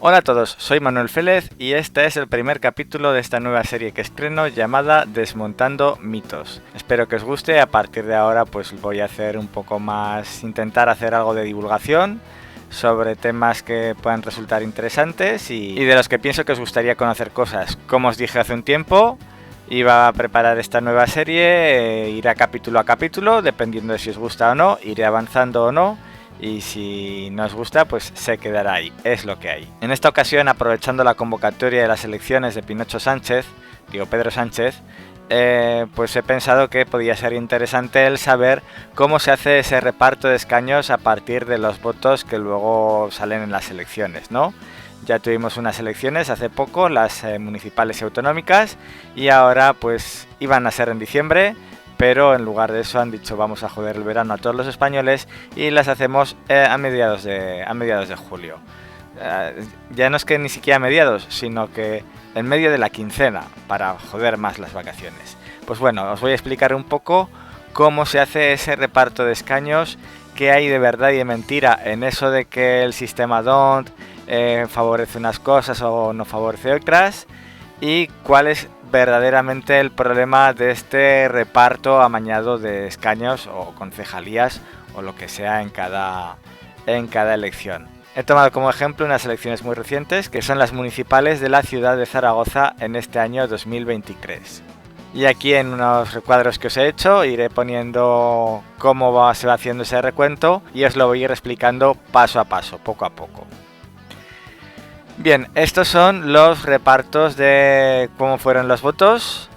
Hola a todos, soy Manuel Félez y este es el primer capítulo de esta nueva serie que estreno llamada Desmontando mitos. Espero que os guste. A partir de ahora pues voy a hacer un poco más, intentar hacer algo de divulgación sobre temas que puedan resultar interesantes y de los que pienso que os gustaría conocer cosas. Como os dije hace un tiempo, iba a preparar esta nueva serie, irá capítulo a capítulo, dependiendo de si os gusta o no, iré avanzando o no. Y si no os gusta, pues se quedará ahí, es lo que hay. En esta ocasión, aprovechando la convocatoria de las elecciones de Pedro Sánchez, pues he pensado que podía ser interesante el saber cómo se hace ese reparto de escaños a partir de los votos que luego salen en las elecciones, ¿no? Ya tuvimos unas elecciones hace poco, las municipales y autonómicas, y ahora pues iban a ser en diciembre, pero en lugar de eso han dicho vamos a joder el verano a todos los españoles y las hacemos a mediados de julio. Ya no es que ni siquiera a mediados, sino que en medio de la quincena, para joder más las vacaciones. Pues bueno, os voy a explicar un poco cómo se hace ese reparto de escaños, qué hay de verdad y de mentira en eso de que el sistema DONT favorece unas cosas o no favorece otras, y cuál es verdaderamente el problema de este reparto amañado de escaños o concejalías o lo que sea en cada elección. He tomado como ejemplo unas elecciones muy recientes, que son las municipales de la ciudad de Zaragoza en este año 2023. Y aquí en unos recuadros que os he hecho iré poniendo cómo se va haciendo ese recuento y os lo voy a ir explicando paso a paso, poco a poco. Bien, estos son los repartos de cómo fueron los votos.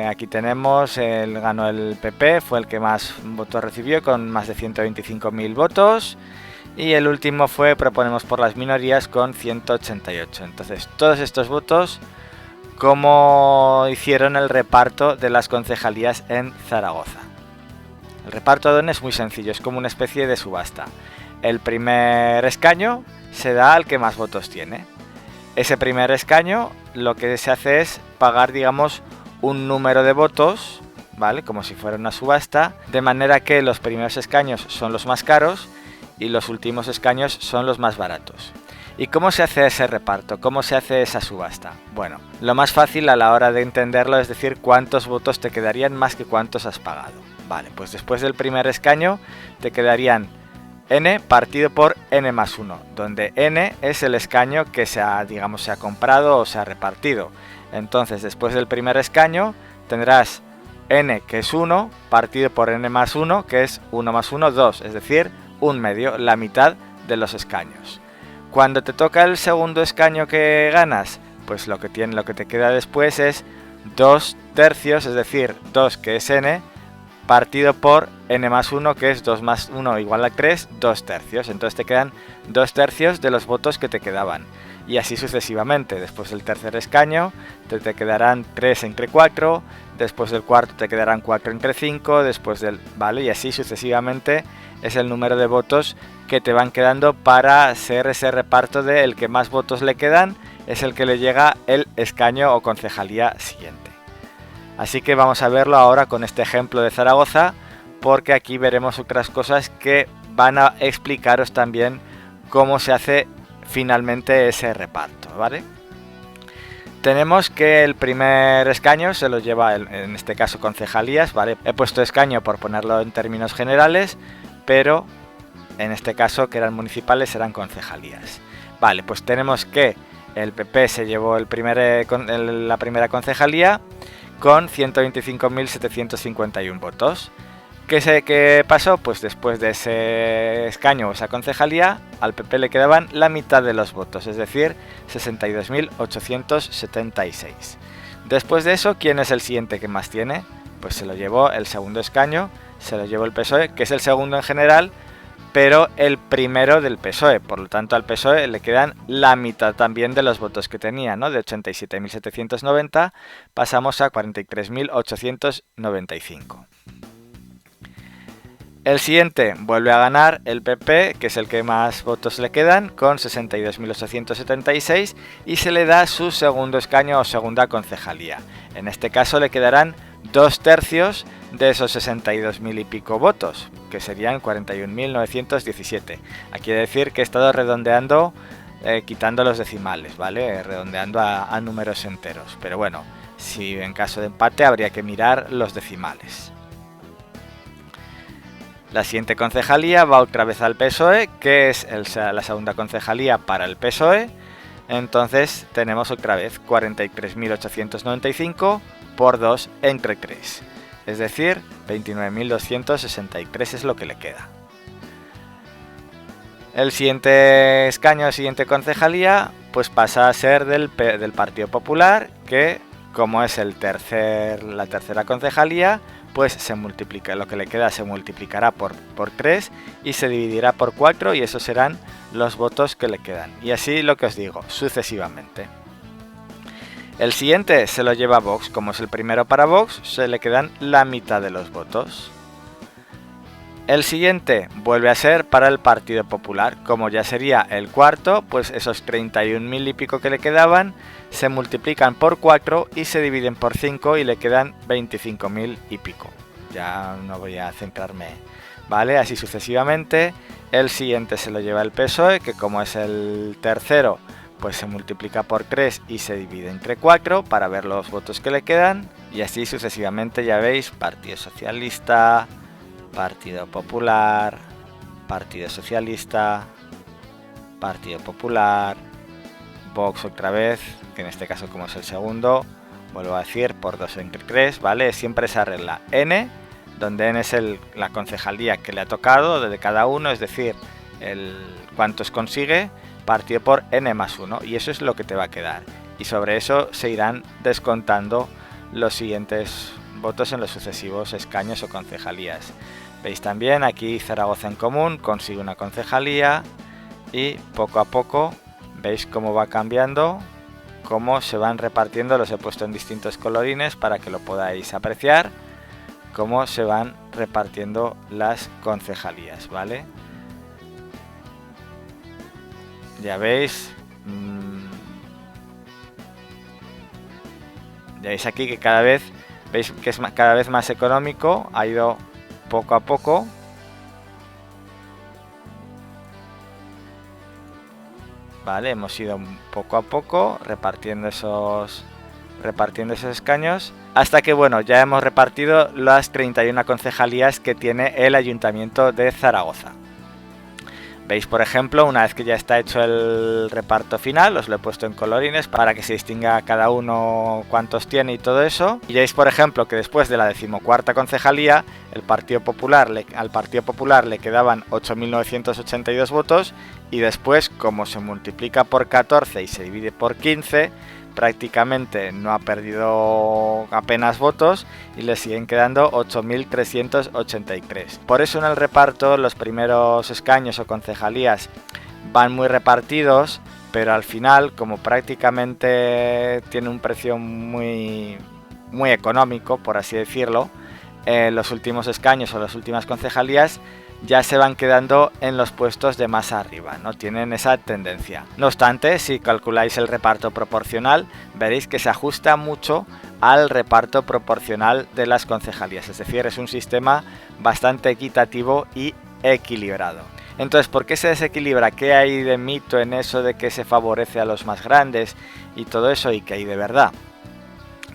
Aquí tenemos, ganó el PP, fue el que más votos recibió con más de 125.000 votos. Y el último fue Proponemos por las Minorías con 188. Entonces, todos estos votos, ¿cómo hicieron el reparto de las concejalías en Zaragoza? El reparto de DON es muy sencillo, es como una especie de subasta. El primer escaño se da al que más votos tiene. Ese primer escaño lo que se hace es pagar, digamos, un número de votos, ¿vale? Como si fuera una subasta, de manera que los primeros escaños son los más caros y los últimos escaños son los más baratos. ¿Y cómo se hace ese reparto? ¿Cómo se hace esa subasta? Bueno, lo más fácil a la hora de entenderlo es decir cuántos votos te quedarían más que cuántos has pagado. Vale, pues después del primer escaño te quedarían n partido por n más 1, donde n es el escaño que se ha comprado o se ha repartido. Entonces, después del primer escaño tendrás n, que es 1, partido por n más 1, que es 1 más 1, 2, es decir, un medio, la mitad de los escaños. Cuando te toca el segundo escaño que ganas, pues lo que te queda después es 2 tercios, es decir, 2 que es n, partido por n más 1, que es 2 más 1 igual a 3, 2 tercios. Entonces te quedan 2 tercios de los votos que te quedaban. Y así sucesivamente. Después del tercer escaño te quedarán 3 entre 4, después del cuarto te quedarán 4 entre 5, ¿vale? Y así sucesivamente es el número de votos que te van quedando para hacer ese reparto de el que más votos le quedan es el que le llega el escaño o concejalía siguiente. Así que vamos a verlo ahora con este ejemplo de Zaragoza, porque aquí veremos otras cosas que van a explicaros también cómo se hace finalmente ese reparto, ¿vale? Tenemos que el primer escaño se lo lleva, en este caso, concejalías, ¿vale? He puesto escaño por ponerlo en términos generales, pero en este caso, que eran municipales, eran concejalías. Vale, pues tenemos que el PP se llevó la primera concejalía con 125.751 votos. ¿Qué pasó? Pues después de ese escaño o esa concejalía, al PP le quedaban la mitad de los votos, es decir, 62.876. Después de eso, ¿quién es el siguiente que más tiene? Pues se lo llevó el segundo escaño, se lo llevó el PSOE, que es el segundo en general, pero el primero del PSOE. Por lo tanto, al PSOE le quedan la mitad también de los votos que tenía, ¿no? De 87.790 pasamos a 43.895. El siguiente vuelve a ganar el PP, que es el que más votos le quedan, con 62.876, y se le da su segundo escaño o segunda concejalía. En este caso le quedarán 2 tercios de esos 62.000 y pico votos, que serían 41.917. Aquí he de decir que he estado redondeando quitando los decimales, ¿vale? Redondeando a números enteros. Pero bueno, si en caso de empate habría que mirar los decimales. La siguiente concejalía va otra vez al PSOE, que es la segunda concejalía para el PSOE. Entonces tenemos otra vez 43.895 por 2 entre 3. Es decir, 29.263 es lo que le queda. El siguiente escaño, siguiente concejalía, pues pasa a ser del Partido Popular, que como es la tercera concejalía, pues se multiplica, lo que le queda se multiplicará por 3 y se dividirá por 4 y esos serán los votos que le quedan. Y así lo que os digo, sucesivamente. El siguiente se lo lleva Vox, como es el primero para Vox, se le quedan la mitad de los votos. El siguiente vuelve a ser para el Partido Popular, como ya sería el cuarto, pues esos 31.000 y pico que le quedaban se multiplican por 4 y se dividen por 5 y le quedan 25.000 y pico. Ya no voy a centrarme, ¿vale? Así sucesivamente. El siguiente se lo lleva el PSOE, que como es el tercero, pues se multiplica por 3 y se divide entre 4 para ver los votos que le quedan. Y así sucesivamente, ya veis, Partido Socialista, Partido Popular, Partido Socialista, Partido Popular, Vox otra vez, que en este caso como es el segundo, vuelvo a decir, por 2 entre 3, ¿vale? Siempre esa regla N, donde N es la concejalía que le ha tocado de cada uno, es decir, cuántos consigue, partido por N más 1, y eso es lo que te va a quedar. Y sobre eso se irán descontando los siguientes votos en los sucesivos escaños o concejalías. Veis también aquí Zaragoza en Común consigue una concejalía y poco a poco veis cómo va cambiando, cómo se van repartiendo, los he puesto en distintos colorines para que lo podáis apreciar, cómo se van repartiendo las concejalías, ¿vale? Ya veis, ya veis aquí que veis que es cada vez más económico, ha ido poco a poco. Vale, hemos ido poco a poco repartiendo esos escaños, hasta que bueno, ya hemos repartido las 31 concejalías que tiene el Ayuntamiento de Zaragoza. Veis, por ejemplo, una vez que ya está hecho el reparto final, os lo he puesto en colorines para que se distinga cada uno cuántos tiene y todo eso. Y veis, por ejemplo, que después de la 14ª concejalía, al Partido Popular le quedaban 8.982 votos y después, como se multiplica por 14 y se divide por 15, prácticamente no ha perdido apenas votos y le siguen quedando 8.383. Por eso en el reparto los primeros escaños o concejalías van muy repartidos, pero al final, como prácticamente tiene un precio muy económico, por así decirlo, los últimos escaños o las últimas concejalías ya se van quedando en los puestos de más arriba, no tienen esa tendencia. No obstante, si calculáis el reparto proporcional, veréis que se ajusta mucho al reparto proporcional de las concejalías, es decir, es un sistema bastante equitativo y equilibrado. Entonces, ¿por qué se desequilibra? ¿Qué hay de mito en eso de que se favorece a los más grandes y todo eso, y qué hay de verdad?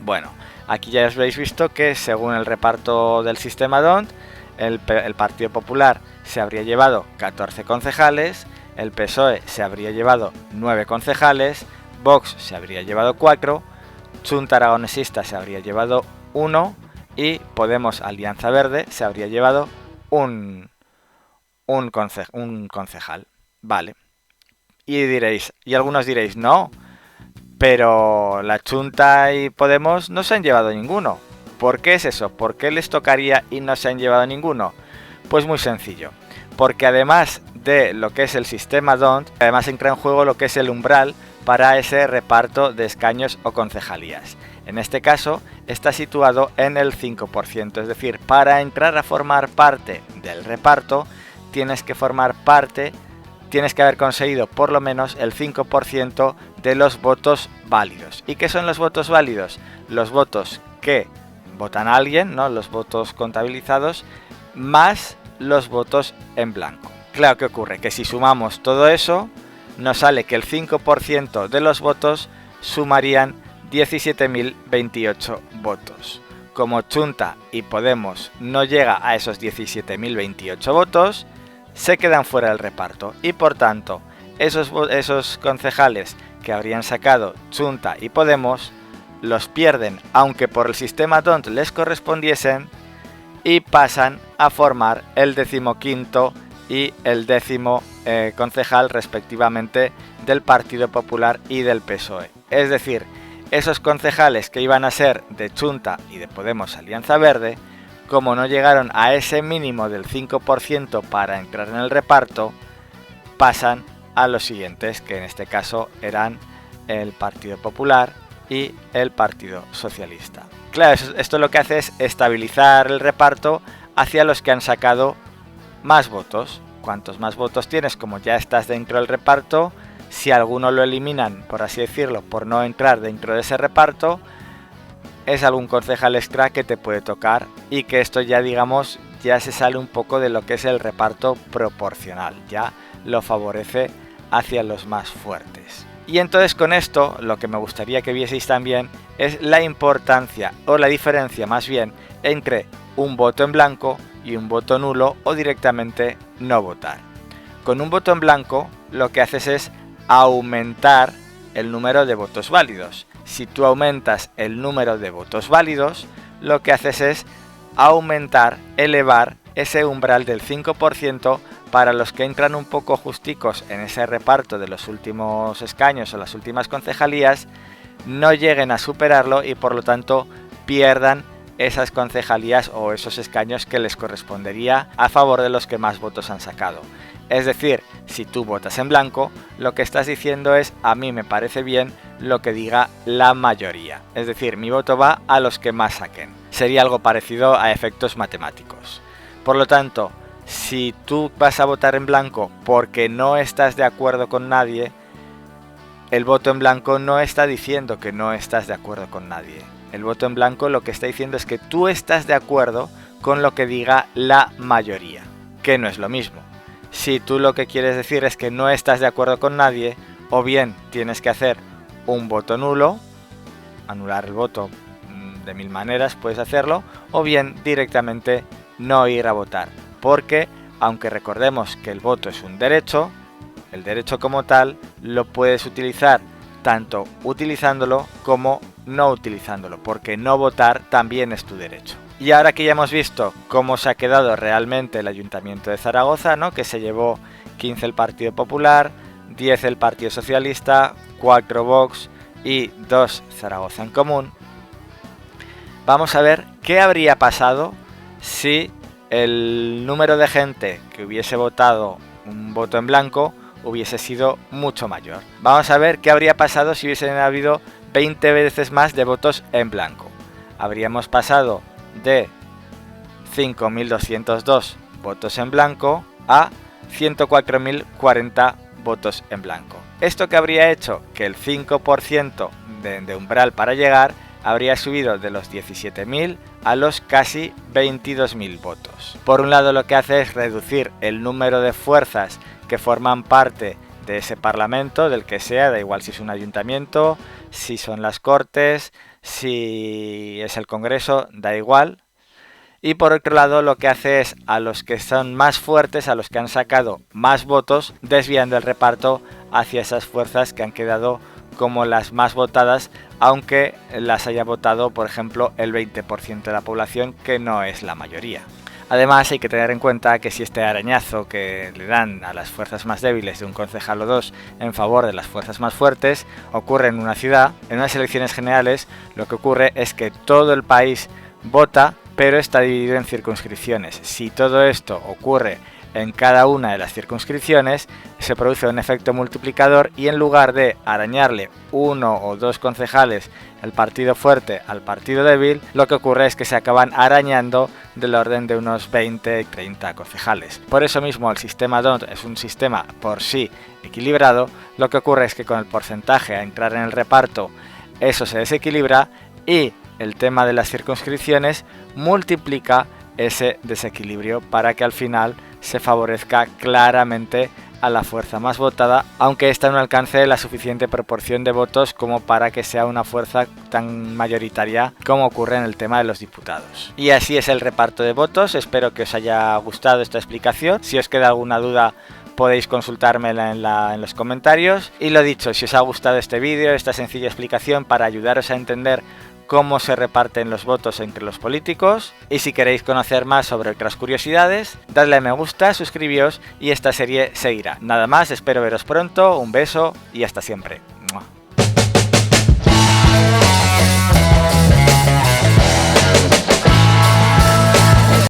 Bueno, aquí ya os habéis visto que según el reparto del sistema DONT, el Partido Popular se habría llevado 14 concejales, el PSOE se habría llevado 9 concejales, Vox se habría llevado 4, Junta Aragonesista se habría llevado 1 y Podemos Alianza Verde se habría llevado un concejal. Vale. Y algunos diréis, no, pero la Junta y Podemos no se han llevado ninguno. ¿Por qué es eso? ¿Por qué les tocaría y no se han llevado ninguno? Pues muy sencillo, porque además de lo que es el sistema DONT, además entra en juego lo que es el umbral para ese reparto de escaños o concejalías. En este caso está situado en el 5%, es decir, para entrar a formar parte del reparto tienes que haber conseguido por lo menos el 5% de los votos válidos. ¿Y qué son los votos válidos? Los votos que votan a alguien, ¿no? Los votos contabilizados más los votos en blanco. Claro, ¿qué ocurre? Que si sumamos todo eso, nos sale que el 5% de los votos sumarían 17.028 votos. Como Chunta y Podemos no llega a esos 17.028 votos, se quedan fuera del reparto y por tanto esos concejales que habrían sacado Chunta y Podemos los pierden, aunque por el sistema DONT les correspondiesen, y pasan a formar el 15º y el 10º concejal respectivamente del Partido Popular y del PSOE. Es decir, esos concejales que iban a ser de Chunta y de Podemos Alianza Verde, como no llegaron a ese mínimo del 5% para entrar en el reparto, pasan a los siguientes, que en este caso eran el Partido Popular y el Partido Socialista. Claro, esto lo que hace es estabilizar el reparto hacia los que han sacado más votos. Cuantos más votos tienes, como ya estás dentro del reparto, si alguno lo eliminan, por así decirlo, por no entrar dentro de ese reparto, es algún concejal extra que te puede tocar, y que esto ya, digamos, ya se sale un poco de lo que es el reparto proporcional, ya lo favorece hacia los más fuertes. Y entonces con esto lo que me gustaría que vieseis también es la importancia, o la diferencia más bien, entre un voto en blanco y un voto nulo, o directamente no votar. Con un voto en blanco lo que haces es aumentar el número de votos válidos. Si tú aumentas el número de votos válidos, lo que haces es elevar ese umbral del 5% para los que entran un poco justicos en ese reparto de los últimos escaños o las últimas concejalías, no lleguen a superarlo y por lo tanto pierdan esas concejalías o esos escaños que les correspondería a favor de los que más votos han sacado. Es decir, si tú votas en blanco, lo que estás diciendo es: a mí me parece bien lo que diga la mayoría. Es decir, mi voto va a los que más saquen. Sería algo parecido a efectos matemáticos. Por lo tanto, si tú vas a votar en blanco porque no estás de acuerdo con nadie, el voto en blanco no está diciendo que no estás de acuerdo con nadie. El voto en blanco lo que está diciendo es que tú estás de acuerdo con lo que diga la mayoría, que no es lo mismo. Si tú lo que quieres decir es que no estás de acuerdo con nadie, o bien tienes que hacer un voto nulo, anular el voto de 1000 maneras puedes hacerlo, o bien directamente no ir a votar, porque aunque recordemos que el voto es un derecho, el derecho como tal lo puedes utilizar tanto utilizándolo como no utilizándolo, porque no votar también es tu derecho. Y ahora que ya hemos visto cómo se ha quedado realmente el Ayuntamiento de Zaragoza, ¿no?, que se llevó 15 el Partido Popular, 10 el Partido Socialista, 4 Vox y 2 Zaragoza en Común, vamos a ver qué habría pasado si el número de gente que hubiese votado un voto en blanco hubiese sido mucho mayor. Vamos a ver qué habría pasado si hubiesen habido 20 veces más de votos en blanco. Habríamos pasado de 5.202 votos en blanco a 104.040 votos en blanco. ¿Esto qué habría hecho? Que el 5% de umbral para llegar habría subido de los 17.000 a los casi 22.000 votos. Por un lado, lo que hace es reducir el número de fuerzas que forman parte de ese parlamento, del que sea, da igual si es un ayuntamiento, si son las Cortes, si es el Congreso, da igual. Y por otro lado, lo que hace es a los que son más fuertes, a los que han sacado más votos, desviando el reparto hacia esas fuerzas que han quedado como las más votadas, aunque las haya votado, por ejemplo, el 20% de la población, que no es la mayoría. Además, hay que tener en cuenta que si este arañazo que le dan a las fuerzas más débiles de un concejal o dos en favor de las fuerzas más fuertes ocurre en una ciudad, en unas elecciones generales, lo que ocurre es que todo el país vota, pero está dividido en circunscripciones. Si todo esto ocurre en cada una de las circunscripciones, se produce un efecto multiplicador y en lugar de arañarle 1 o 2 concejales el partido fuerte al partido débil, lo que ocurre es que se acaban arañando del orden de unos 20-30 concejales. Por eso mismo el sistema DONT es un sistema por sí equilibrado. Lo que ocurre es que con el porcentaje a entrar en el reparto eso se desequilibra y el tema de las circunscripciones multiplica ese desequilibrio para que al final se favorezca claramente a la fuerza más votada, aunque esta no alcance la suficiente proporción de votos como para que sea una fuerza tan mayoritaria como ocurre en el tema de los diputados. Y así es el reparto de votos. Espero que os haya gustado esta explicación. Si os queda alguna duda, podéis consultármela en los comentarios. Y lo dicho, si os ha gustado este vídeo, esta sencilla explicación para ayudaros a entender cómo se reparten los votos entre los políticos, y si queréis conocer más sobre otras curiosidades, dadle a me gusta, suscribíos y esta serie seguirá. Nada más, espero veros pronto, un beso y hasta siempre.